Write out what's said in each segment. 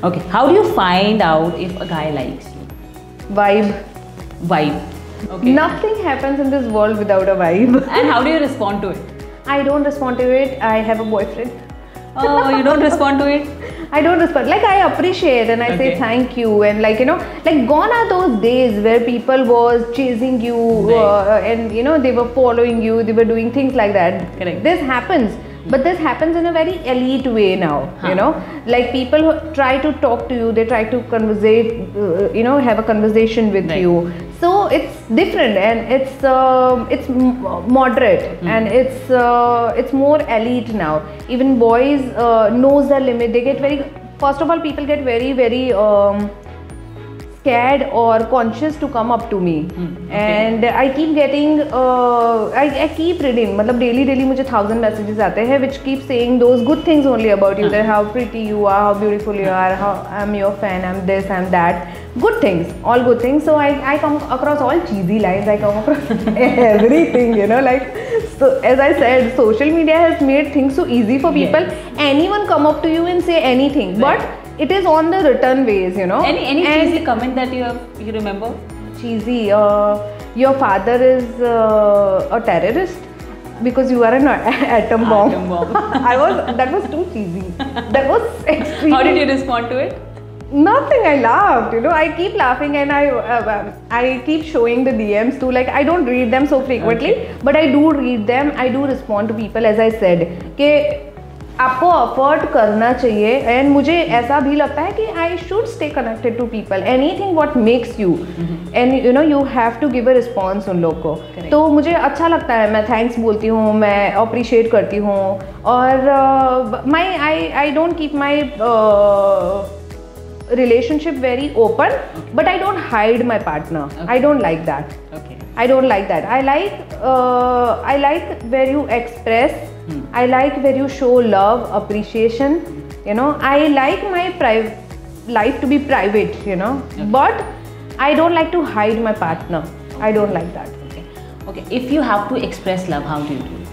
Okay, how do you find out if a guy likes you? Vibe. Okay. Nothing happens in this world without a vibe. And how do you respond to it? I don't respond to it. I have a boyfriend. Oh, you don't respond to it? I don't respond. Like, I appreciate and I say thank you, and like, you know, like gone are those days where people was chasing you and you know, they were following you, they were doing things like that. Correct. This happens. But this happens in a very elite way now, you know, like people who try to talk to you, they try to conversate, you know, have a conversation with you. So it's different, and it's moderate, and it's more elite now. Even boys knows the limit. They get very, first of all, people get very scared or conscious to come up to me, and I keep getting I keep reading, मतलब daily मुझे 1000 messages आते हैं which keep saying those good things only about you, that how pretty you are, how beautiful you are, how I'm your fan, I'm this, I'm that, good things, all good things. So I come across all cheesy lines, I come across everything, you know, like, so as I said, social media has made things so easy for people. Anyone come up to you and say anything, but it is on the return ways, you know. Any cheesy comment that you remember? Cheesy. Your father is a terrorist because you are an atom bomb. That was too cheesy. That was extreme. How did you respond to it? Nothing. I laughed. You know, I keep laughing, and I keep showing the DMs too. Like, I don't read them so frequently, but I do read them. I do respond to people, as I said. कि आपको afford करना चाहिए, and मुझे ऐसा भी लगता है कि I should stay connected to people. Anything what makes you, and you know, you have to give a response उन लोग को. तो मुझे अच्छा लगता है, मैं थैंक्स बोलती हूँ, मैं अप्रिशिएट करती हूँ, और I don't keep my relationship very open, but I don't hide my partner. I don't like that. I don't like that. I like where you express. I like where you show love, appreciation. You know, I like my life to be private. You know, but I don't like to hide my partner. I don't like that. Okay. If you have to express love, how do you do it?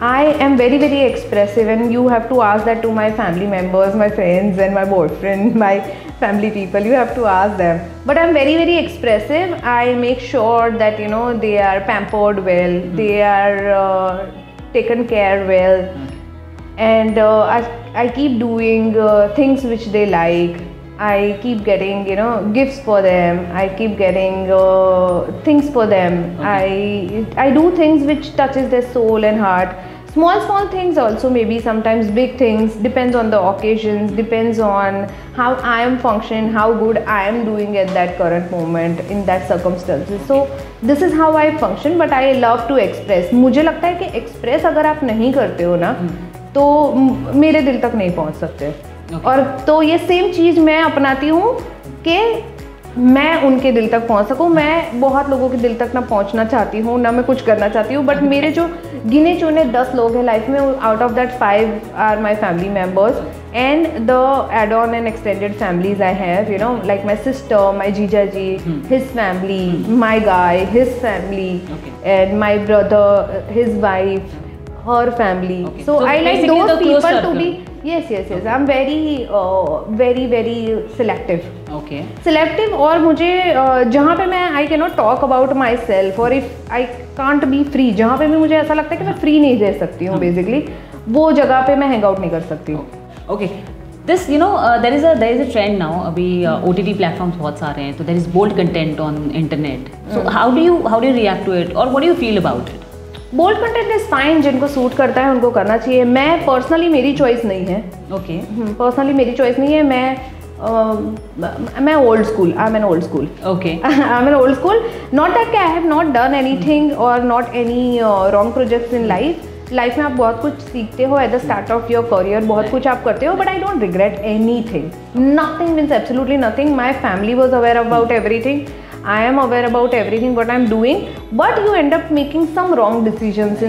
I am very expressive, and you have to ask that to my family members, my friends, and my boyfriend, my family people. You have to ask them. But I'm very expressive. I make sure that, you know, they are pampered well, they are taken care well, and I keep doing things which they like. I keep getting, you know, gifts for them. I keep getting things for them. I do things which touches their soul and heart. Small things also, maybe sometimes big things, depends on the occasions, depends on how I am functioning, how good I am doing at that current moment in that circumstances. So this is how I function, but I love to express. मुझे लगता है कि express अगर आप नहीं करते हो ना, तो मेरे दिल तक नहीं पहुंच सकते. और तो ये सेम चीज़ मैं अपनाती हूँ कि मैं उनके दिल तक पहुंच सकूं. मैं बहुत लोगों के दिल तक ना पहुंचना चाहती हूँ, ना मैं कुछ करना चाहती हूँ, बट मेरे जो गिने चुने 10 लोग हैं लाइफ में, out of that 5 are my family members, and the add on and extended families I have, you know, like my sister, my jija ji, his family, my guy, his family, and my brother, his wife, her family. So I like those people to be, yes. I'm very selective. Selective. और मुझे जहाँ पे मैं I cannot talk about myself, or if I can't be free, जहाँ पे भी मुझे ऐसा लगता है कि मैं free नहीं रह सकती हूँ, basically वो जगह पे मैं hang out नहीं कर सकती हूँ. Okay. This, you know, there is a trend now. अभी OTT platforms बहुत सारे हैं, तो there is bold content on internet. So how do you react to it, or what do you feel about it? Bold content is fine, जिनको suit करता है उनको करना चाहिए. मैं पर्सनली, मेरी चॉइस नहीं है. पर्सनली मेरी चॉइस नहीं है. मैं old school. I am an old school. I am an old school. Not that I have not done anything और not any wrong projects in life. Life में आप बहुत कुछ सीखते हो at the start of your career, बहुत कुछ आप करते हो, but I don't regret anything. Nothing means absolutely nothing. My family was aware about everything. I am aware about everything what I am doing, but you end up making some wrong decisions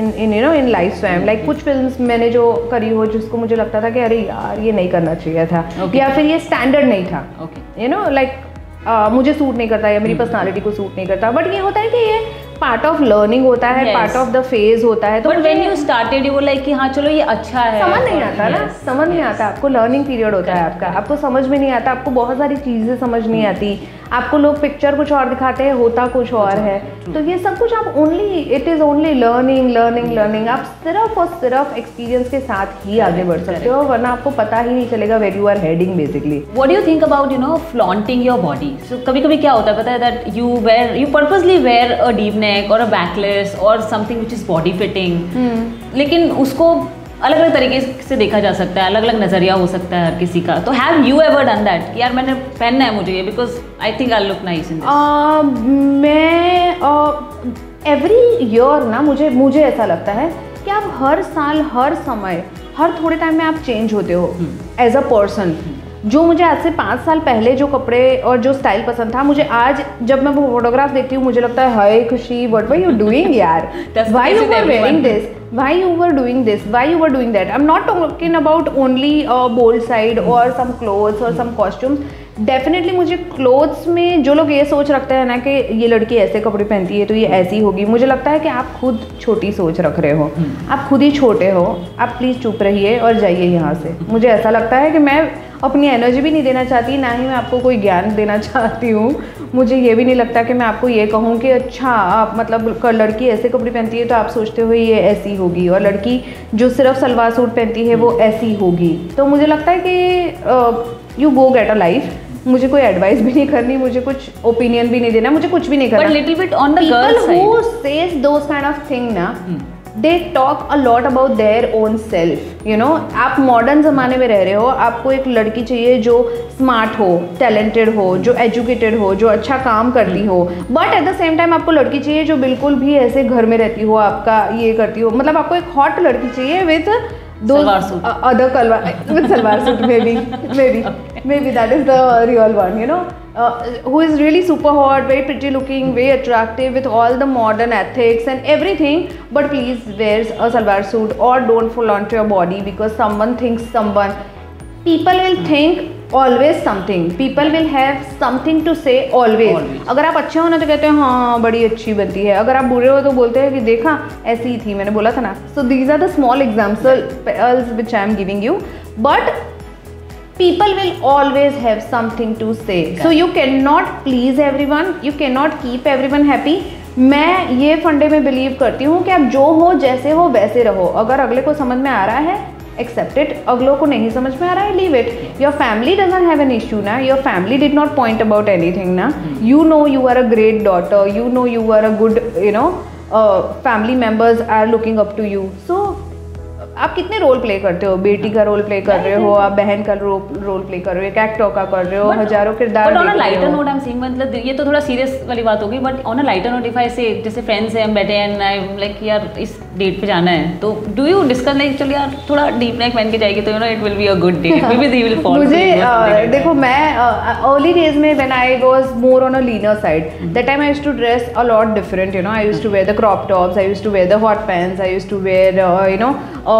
in you know, in lifetime. Like कुछ films मैंने जो करी हो जिसको मुझे लगता था कि अरे यार ये नहीं करना चाहिए था, या फिर ये स्टैंडर्ड नहीं था, you know, like मुझे सूट नहीं करता या मेरी पर्सनालिटी को सूट नहीं करता. बट ये होता है कि ये पार्ट ऑफ लर्निंग होता है, पार्ट ऑफ द फेज होता है। तो but when you started you were like कि हाँ चलो ये अच्छा है, समझ नहीं आता ना, समझ नहीं आता। आपको लर्निंग पीरियड होता है आपका, आपको समझ में नहीं आता, आपको बहुत सारी चीज़ें समझ नहीं आती, आपको लोग पिक्चर कुछ और दिखाते हैं, होता कुछ और है। तो ये सब कुछ आप only, it is only learning learning learning. आप सिर्फ और सिर्फ एक्सपीरियंस के साथ ही आगे बढ़ सकते हो, वरना आपको पता ही नहीं चलेगा where you are heading basically. What do you think about you know flaunting your body? So कभी कभी क्या होता है पता है, that you purposely wear a deep neck और अ बैकलेस और something which is body fitting, लेकिन उसको अलग अलग तरीके से देखा जा सकता है, अलग अलग नजरिया हो सकता है हर किसी का। तो have you ever done that कि यार मैंने पहनना है मुझे ये because I think I look nice in this? मैं एवरी ईयर ना मुझे ऐसा लगता है कि आप हर साल, हर समय, हर थोड़े टाइम में आप चेंज होते हो एज अ पर्सन। जो मुझे आज से 5 साल पहले जो कपड़े और जो स्टाइल पसंद था, मुझे आज जब मैं वो फोटोग्राफ देखती हूँ मुझे लगता है हाय खुशी, व्हाट वर यू डूइंग यार, why you were wearing this, why you were doing this, why you were doing that. I'm not talking about only bold side or some clothes or some costumes. Definitely मुझे clothes में जो लोग ये सोच रखते हैं ना कि ये लड़की ऐसे कपड़े पहनती है तो ये ऐसी होगी, मुझे लगता है कि आप खुद छोटी सोच रख रहे हो, आप खुद ही छोटे हो। आप प्लीज़ चुप रहिए और जाइए यहाँ से। मुझे ऐसा लगता है कि मैं अपनी एनर्जी भी नहीं देना चाहती, ना ही मैं आपको कोई ज्ञान देना चाहती हूँ। मुझे ये भी नहीं लगता कि मैं आपको ये कहूँ कि अच्छा आप मतलब लड़की ऐसे कपड़े पहनती है तो आप सोचते हो ये ऐसी होगी, और लड़की जो सिर्फ सलवार सूट पहनती है वो ऐसी होगी। तो मुझे लगता है कि you go get a life. मुझे कोई एडवाइस भी नहीं करनी, मुझे कुछ ओपिनियन भी नहीं देना, मुझे कुछ भी नहीं करना। But little bit on the girl side. People who says those kind of thing ना, they talk a lot about their own self. You know, आप मॉडर्न ज़माने में रह रहे हो, आपको एक लड़की चाहिए जो स्मार्ट हो, टैलेंटेड हो, जो एजुकेटेड हो, जो अच्छा काम करती हो, but at the same time आपको लड़की चाहिए जो बिल्कुल भी ऐसे घर में रहती हो, आपका ये करती हो, मतलब आपको एक हॉट लड़की चाहिए with salwar suit. Other color with salwar suit, maybe that is the real one, you know, who is really super hot, very pretty looking, very attractive with all the modern ethics and everything, but please wears a salwar suit or don't flaunt your body because people will think always something, people will have something to say always. अगर आप अच्छे हो ना तो कहते हैं हाँ बड़ी अच्छी बनती है, अगर आप बुरे हो तो बोलते हैं कि देखा ऐसी ही थी, मैंने बोला था ना। So these are the small examples which I am giving you, but people will always have something to say. So you cannot please everyone, you cannot keep everyone happy. मैं ये फंडे में बिलीव करती हूँ कि आप जो हो जैसे हो वैसे रहो। अगर अगले को समझ में आ रहा है accept it, अगलों को नहीं समझ में आ रहा है leave it. Your family doesn't have an issue ना, your family did not point about anything ना, you know you are a great daughter, you know you are a good, you know, family members are looking up to you. So आप कितने role play करते हो, बेटी का role play कर रहे हो, आप बहन का रोल प्ले कर रहे हो, एक एक्टर का कर रहे हो, हजारों किरदार। But on a lighter note I am saying, मतलब ये तो थोड़ा सीरियस वाली बात होगी, but on a lighter note if I से जैसे फ्रेंड्स हैं हम बैठे हैं आई एम लाइक यार इस डेट पे जाना है, तो डू यू डिस्कस लाइक चल यार थोड़ा डीप नेक पहन के जाएगी तो you know it will be a good day, may be they will follow. मुझे देखो मैं अर्ली डेज में when I was more on a leaner side, that time I used to dress a lot different, you know, I used to wear the crop tops, I used to wear the hot pants, I used to wear you know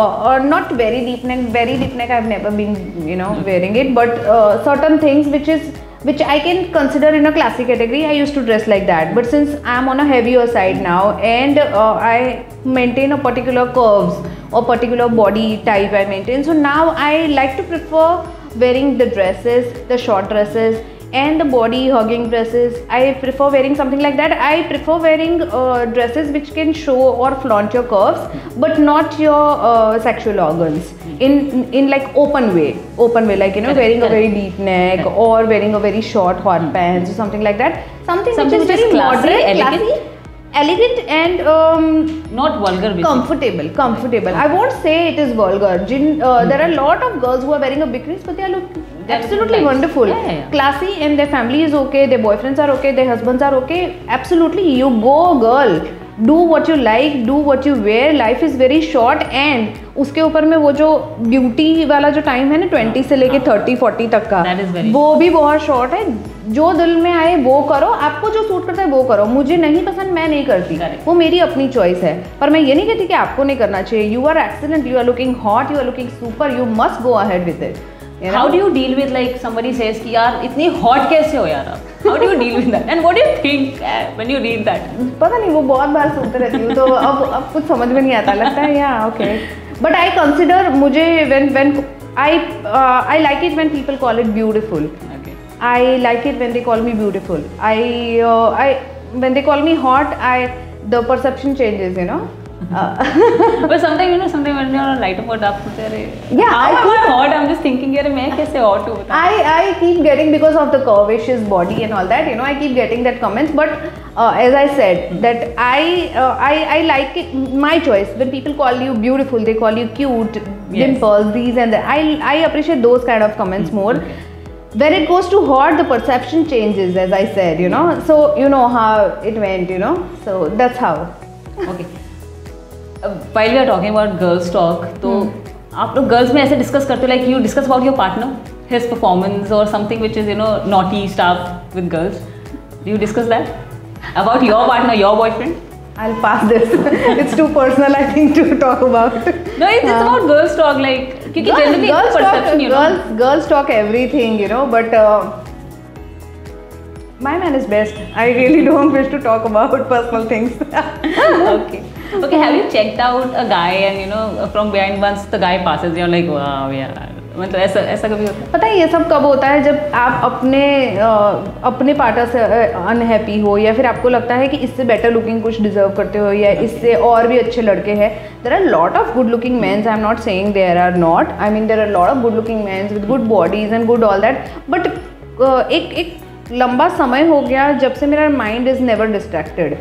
or not very deep neck I've never been, you know, wearing it, but certain things which I can consider in a classic category, I used to dress like that. But since I'm on a heavier side now and I maintain a particular curves or particular body type I maintain, so now I like to prefer wearing the dresses, the short dresses and the body hugging dresses. I prefer wearing something like that. I prefer wearing dresses which can show or flaunt your curves but not your sexual organs in like open way, like, you know, wearing a very deep neck or wearing a very short hot pants or something like that, something which is very moderate, classy, elegant and not vulgar, comfortable. I won't say it is vulgar. There are a lot of girls who are wearing a bikinis but they are absolutely wonderful, classy, and their family is okay, their boyfriends are okay, their husbands are okay. Absolutely, you go girl, do what you like, do what you wear. Life is very short and उसके ऊपर में वो जो beauty वाला जो time है ना 20 से लेके 30-40 तक का, वो भी बहुत शॉर्ट है। जो दिल में आए वो करो, आपको जो सूट करता है वो करो, मुझे नहीं पसंद मैं नहीं करती, वो मेरी अपनी चॉइस है। पर मैं ये नहीं कहती कि आपको नहीं करना चाहिए। You are excellent, you are looking hot, you are looking super, you must go ahead with it. You know? How do you deal with like somebody says कि यार इतनी hot कैसे हो यार आप? How do you deal with that? And what do you think when you read that? पता नहीं, वो बहुत बार सुनते रहती हूँ तो अब कुछ समझ में नहीं आता, लगता है या ओके. But I consider, मुझे when I like it when people call it beautiful. Okay. I like it when they call me beautiful. I when they call me hot, the perception changes, you know. But sometimes when you're on a lighter mood, आप सोचते अरे Yeah, how am I hot? I'm just thinking यार मैं कैसे hot हूँ बता. I keep getting, because of the curvaceous body and all that, you know, I keep getting that comments. But as I said, that I like it, my choice. When people call you beautiful, they call you cute, dimples, these and that. I appreciate those kind of comments more. When it goes to hot, the perception changes, as I said, you know. So you know how it went, you know. So that's how. Okay. While we are talking about girls talk, तो आप लोग girls में ऐसे discuss करते हो, like you discuss about your partner, his performance or something which is, you know, naughty stuff with girls. Do you discuss that? About your partner, your boyfriend? I'll pass this. It's too personal, I think, to talk about. No, it's about girls talk, like क्योंकि generally girls perception, talk, you know. girls talk everything, you know, but my man is best. I really don't wish to talk about personal things. Okay. Okay, have you checked out a guy and, you know, from behind, once the guy passes, you're like, wow, yeah. मतलब ऐसा कभी होता है? पता है ये सब कब होता है, जब आप अपने पार्टनर से अनहैप्पी हो, या फिर आपको लगता है कि इससे बेटर लुकिंग कुछ डिजर्व करते हो, या इससे और भी अच्छे लड़के हैं. There are lot of good looking mens, I am not saying there are not, I mean there are lot of good looking mens with good bodies and good all that. But एक लंबा समय हो गया जब से मेरा mind is never distracted.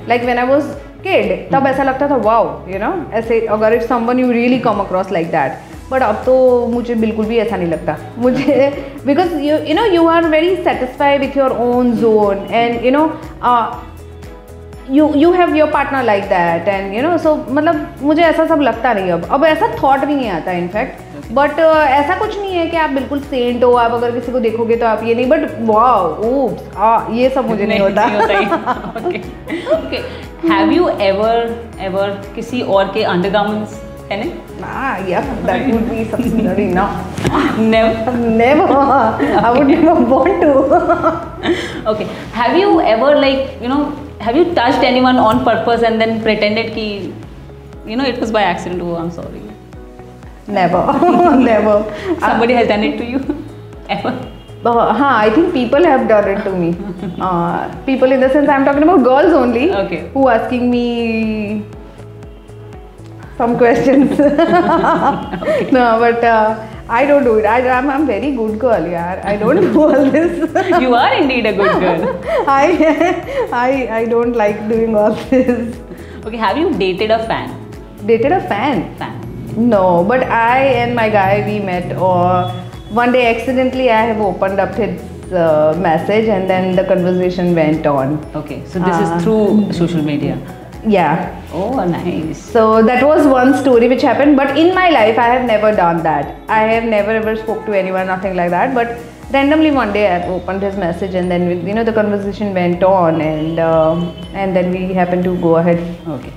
Like when I was kid, तब ऐसा लगता था वाओ, यू नो, ऐसे अगर if someone you really come across like that. But अब तो मुझे बिल्कुल भी ऐसा नहीं लगता मुझे, because you know you are very satisfied with your own zone, and you know you have your partner like that, and you know, so मतलब मुझे ऐसा सब लगता नहीं. अब ऐसा थॉट भी नहीं आता इनफैक्ट. बट ऐसा कुछ नहीं है कि आप बिल्कुल सेंट हो, आप अगर किसी को देखोगे तो आप ये नहीं, बट वाओ oops, ये सब मुझे नहीं होता. Okay. Have you ever किसी और के undergarments पहने? Yeah, that would be something very no. Never. I would never want to. Okay. Have you ever, like, you know, have you touched anyone on purpose and then pretended कि, you know, it was by accident? Oh, I'm sorry. Never. Never. Somebody has done it to you? Ever? I think people have done it to me. People in the sense, I'm talking about girls only. Okay. Who asking me some questions. Okay. No, but I don't do it. I'm very good girl, yaar. I don't do all this. You are indeed a good girl. I don't like doing all this. Okay, have you dated a fan? Dated a fan? No, but I and my guy, we met, or one day accidentally I have opened up his message, and then the conversation went on. Okay, so this is through social media. Yeah. Oh, nice. So that was one story which happened, but in my life I have never done that. I have never ever spoke to anyone, nothing like that. But randomly one day I opened his message, and then the conversation went on, and then we happened to go ahead. Okay.